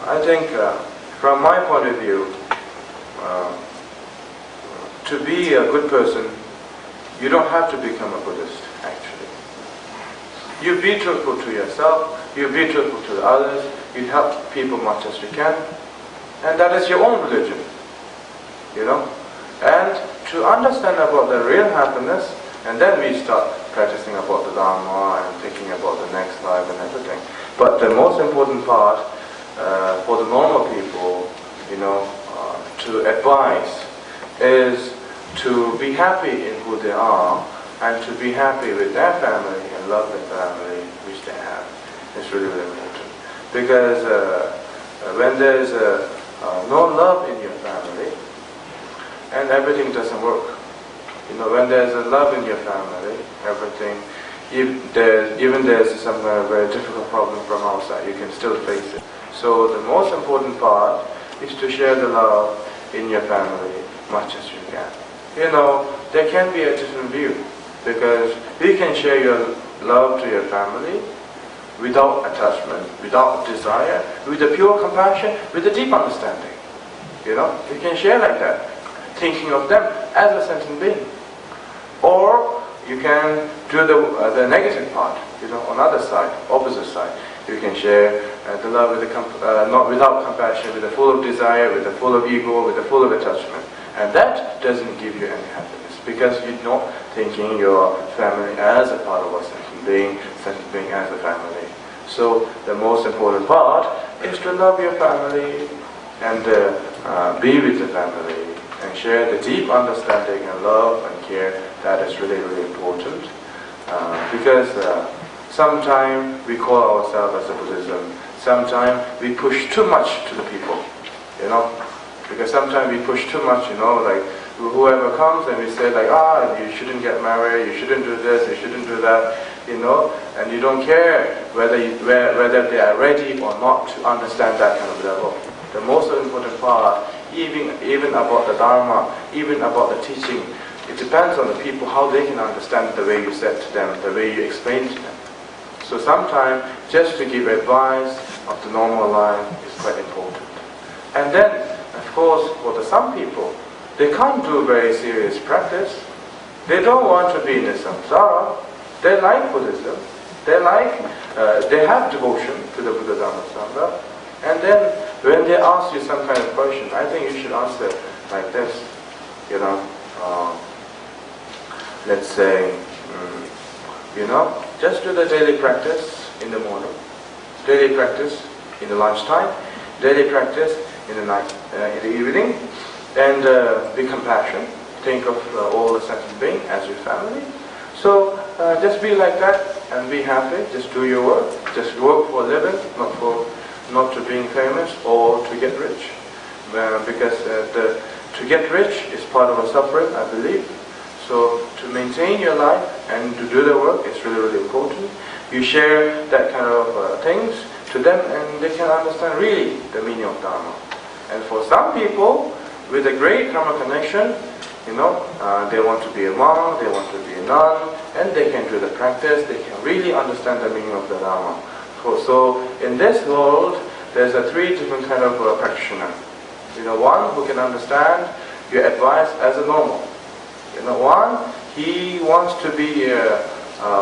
I think from my point of view, to be a good person, you don't have to become a Buddhist, actually. You be truthful to yourself, you be truthful to the others, you help people much as you can, and that is your own religion, you know. And to understand about the real happiness, and then we start practicing about the Dharma and thinking about the next life and everything. But the most important part for the normal people, you know, to advise is to be happy in who they are and to be happy with their family and love the family which they have. It's really, really important. Because when there's no love in your family, and everything doesn't work. You know, when there's a love in your family, everything, even there's some very difficult problem from outside, you can still face it. So the most important part is to share the love in your family much as you can. You know, there can be a different view, because you can share your love to your family without attachment, without desire, with a pure compassion, with a deep understanding. You know, you can share like that, thinking of them as a sentient being. Or you can do the negative part, you know, on the other side, opposite side. You can share the love with not without compassion, with a full of desire, with a full of ego, with a full of attachment. And that doesn't give you any happiness, because you're not thinking your family as a part of a sentient being as a family. So the most important part is to love your family and be with the family and share the deep understanding and love and care. That is really, really important. Because sometimes we call ourselves as a Buddhism, sometimes we push too much to the people, you know. Because sometimes we push too much, you know, like whoever comes and we say like, you shouldn't get married, you shouldn't do this, you shouldn't do that, you know, and you don't care whether they are ready or not to understand that kind of level. The most important part, even about the Dharma, even about the teaching, it depends on the people how they can understand the way you said to them, the way you explain to them. So sometimes just to give advice of the normal life is quite important. And then, of course, for some people, they can't do very serious practice. They don't want to be in the samsara. They like Buddhism. They have devotion to the Buddha Dharma Sangha. And then when they ask you some kind of question, I think you should answer like this. You know, let's say, you know, just do the daily practice in the morning, daily practice in the lunchtime, daily practice in the night, in the evening, and be compassionate. Think of all the sentient beings as your family. So just be like that and be happy. Just do your work. Just work for a living, not to being famous or to get rich. Because to get rich is part of a suffering, I believe. So to maintain your life and to do the work is really, really important. You share that kind of things to them, and they can understand really the meaning of Dharma. And for some people, with a great karma connection, you know, they want to be a monk, they want to be a nun, and they can do the practice, they can really understand the meaning of the Dharma. So in this world, there's three different kind of practitioner. You know, one who can understand your advice as a normal. You know, one, he wants to be a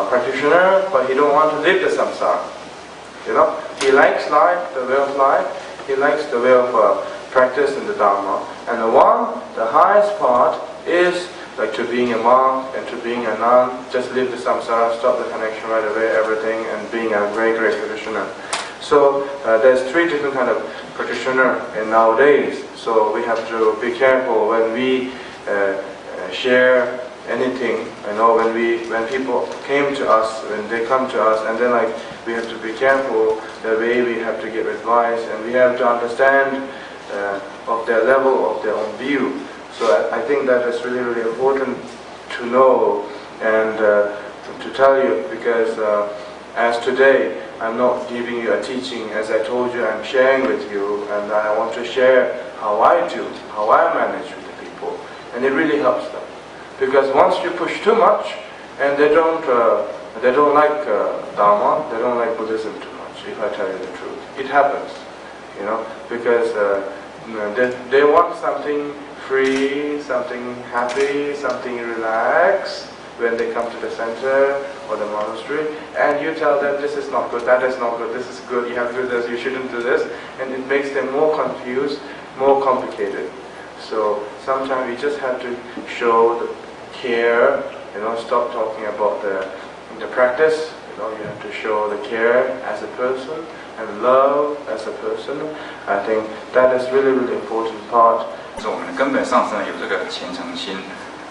practitioner, but he don't want to live the samsara. You know, he likes life, the way of life, he likes the way of practice in the Dharma. And the one, the highest part, is like to being a monk and to being a nun, just leave the samsara, stop the connection right away, everything, and being a great, great practitioner. So there's three different kind of practitioner in nowadays. So we have to be careful when we share anything. You know, when people came to us, when they come to us, and then like we have to be careful the way we have to give advice, and we have to understand of their level of their own view. So I think that is really, really important to know and to tell you, because as today I'm not giving you a teaching, as I told you, I'm sharing with you, and I want to share how I do, how I manage with the people, and it really helps them. Because once you push too much, and they don't like Dharma, they don't like Buddhism too much, if I tell you the truth. It happens. because they want something free, something happy, something relaxed when they come to the center or the monastery, and you tell them this is not good, that is not good, this is good, you have to do this, you shouldn't do this, and it makes them more confused, more complicated. So sometimes we just have to show the care, stop talking about the practice, you have to show the care as a person and love as a person. I think that is really, really important part. 是我们的根本上是有这个虔诚心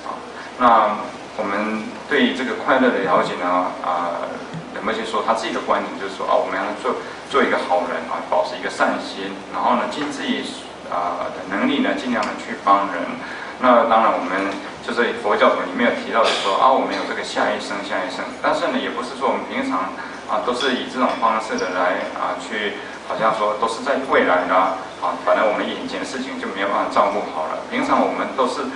啊。那我们对这个快乐的了解呢，人们就说他自己的观点就是说我们要做一个好人啊，保持一个善心，然后呢，尽自己的能力呢，尽量的去帮人。那当然，我们就是佛教里面有提到的说我们有这个下一生，但是呢，也不是说我们平常都是以这种方式的来去，好像说都是在未来的反正我们眼前的事情就没有办法照顾好了。平常我们都是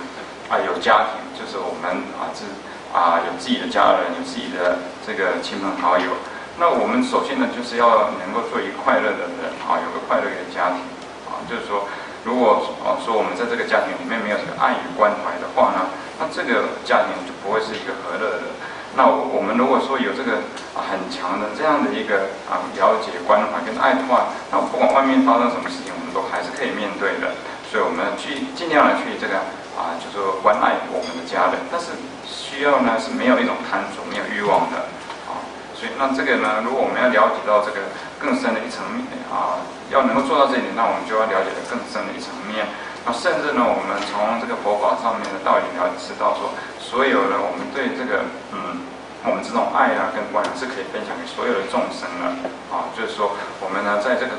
有家庭，就是我们有自己的家人，有自己的这个亲朋好友。那我们首先呢，就是要能够做一个快乐的人有个快乐的家庭就是说。如果说我们在这个家庭里面没有这个爱与关怀的话呢，那这个家庭就不会是一个和乐的。那我们如果说有这个很强的这样的一个了解、关怀跟爱的话，那不管外面发生什么事情，我们都还是可以面对的。所以我们尽量的去这个就是说关爱我们的家人，但是需要呢是没有一种贪着、没有欲望的所以那这个呢，如果我们要了解到这个更深的一层面要能够做到这一点，那我们就要了解的更深的一层面。那甚至呢，我们从这个佛法上面的道理知道说，所有的我们对这个我们这种爱跟关怀是可以分享给所有的众生的就是说我们呢在这个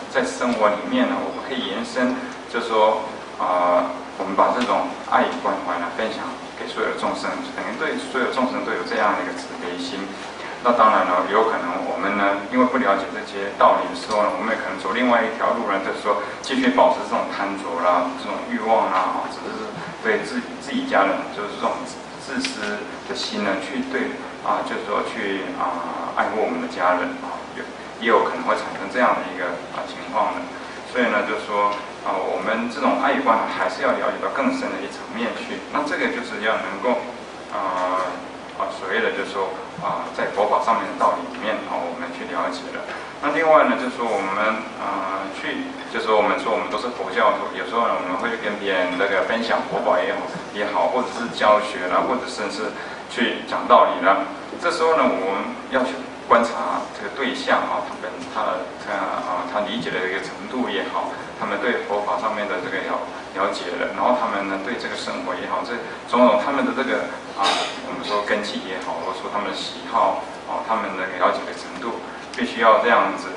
在生活里面呢，我们可以延伸，就是说我们把这种爱与关怀呢分享给所有的众生，等于对所有众生都有这样的一个慈悲心。那当然了，有可能我们呢，因为不了解这些道理的时候呢，我们也可能走另外一条路呢，就是说继续保持这种贪着啦、这种欲望啦只是对自己家人就是这种自私的心呢，去对就是说去爱护我们的家人也有可能会产生这样的一个情况的。所以呢，就是说我们这种爱与关怀还是要了解到更深的一层面去。那这个就是要能够所谓的就是说在佛法上面的道理里面我们去了解了。那另外呢，就是说我们就是说我们都是佛教徒，有时候呢我们会跟别人这个分享佛法也好，或者是教学啦，或者甚至去讲道理啦。这时候呢，我们要去观察这个对象他理解的一个程度也好，他们对佛法上面的这个了解了，然后他们呢对这个生活也好，这种种他们的这个我们说根器也好，或者说他们的喜好他们的了解的程度，必须要这样子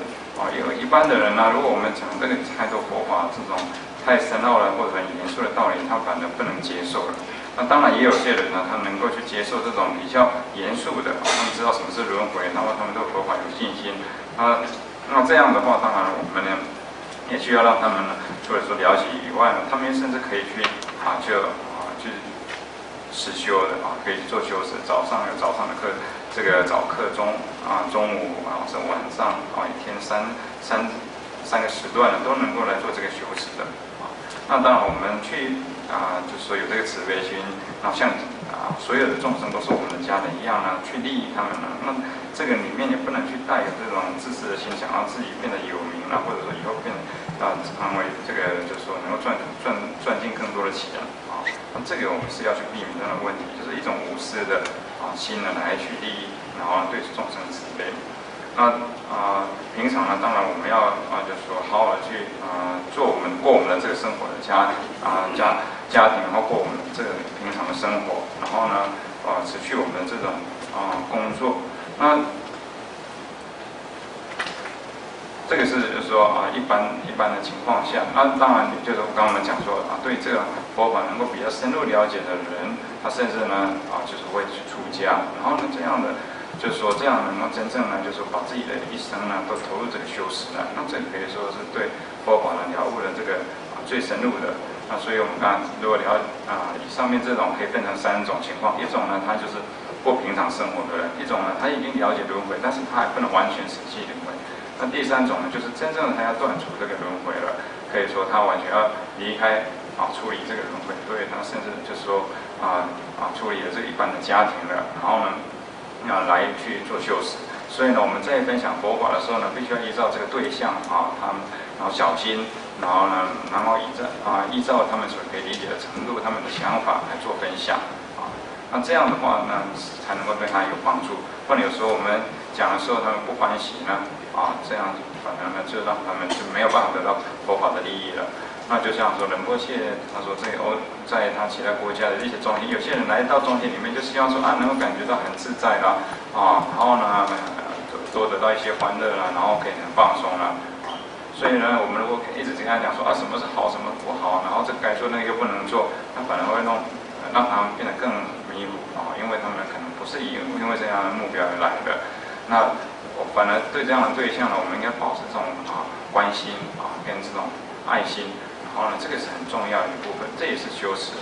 有一般的人呢，如果我们讲这个太多佛法这种太深奥了或者很严肃的道理，他反而不能接受了。那当然也有些人呢，他能够去接受这种比较严肃的，他们知道什么是轮回，然后他们对佛法有信心那这样的话，当然我们呢也需要让他们呢，除了说了解以外呢，他们甚至可以去去实修的可以去做修持。早上有早上的课，这个早课中午是晚上一天三个时段都能够来做这个修持的那当然我们去就是说有这个慈悲心，然后像所有的众生都是我们的家人一样呢，去利益他们呢。那这个里面也不能去带有这种自私的心，想让自己变得有名或者说以后变成为这个就是说能够赚进更多的钱那这个我们是要去避免这样的问题，就是一种无私的心呢来去利益，然后对众生慈悲。那平常呢，当然我们要就是说好好的去过我们的这个生活的家庭然后过我们这个平常的生活，然后呢持续我们的这种工作。那这个是就是说一般的情况下，那当然就是我刚刚讲说对这个佛法能够比较深入了解的人，他甚至呢就是会去出家，然后呢这样的。就是说，这样能够真正呢，就是把自己的一生呢都投入这个修持呢，那这个可以说是对佛法的了悟的这个最深入的。那所以我们刚刚如果以上面这种可以分成3种情况，一种呢他就是过平常生活的人，一种呢他已经了解轮回，但是他还不能完全舍弃轮回，那第三种呢，就是真正的他要断除这个轮回了，可以说他完全要离开处理这个轮回，所以他甚至就是说处理了这一般的家庭了，然后呢来去做修持。所以呢，我们在分享佛法的时候呢，必须要依照这个对象他们然后小心，然后依照他们所可以理解的程度，他们的想法来做分享那这样的话呢，才能够对他有帮助。不然有时候我们讲的时候，他们不欢喜呢这样反而呢就让他们就没有办法得到佛法的利益了。那就像说仁波切他说在他其他国家的一些中心，有些人来到中心里面就希望说能够感觉到很自在啦然后呢多得到一些欢乐啦，然后可以很放松啦所以呢，我们如果一直跟他讲说什么是好，什么不好，然后这该做那个又不能做，那反而会让他们变得更迷糊因为他们可能不是因为这样的目标而来的。那反而对这样的对象呢，我们应该保持这种关心跟这种爱心，然后呢，这个是很重要的一部分，这也是修持。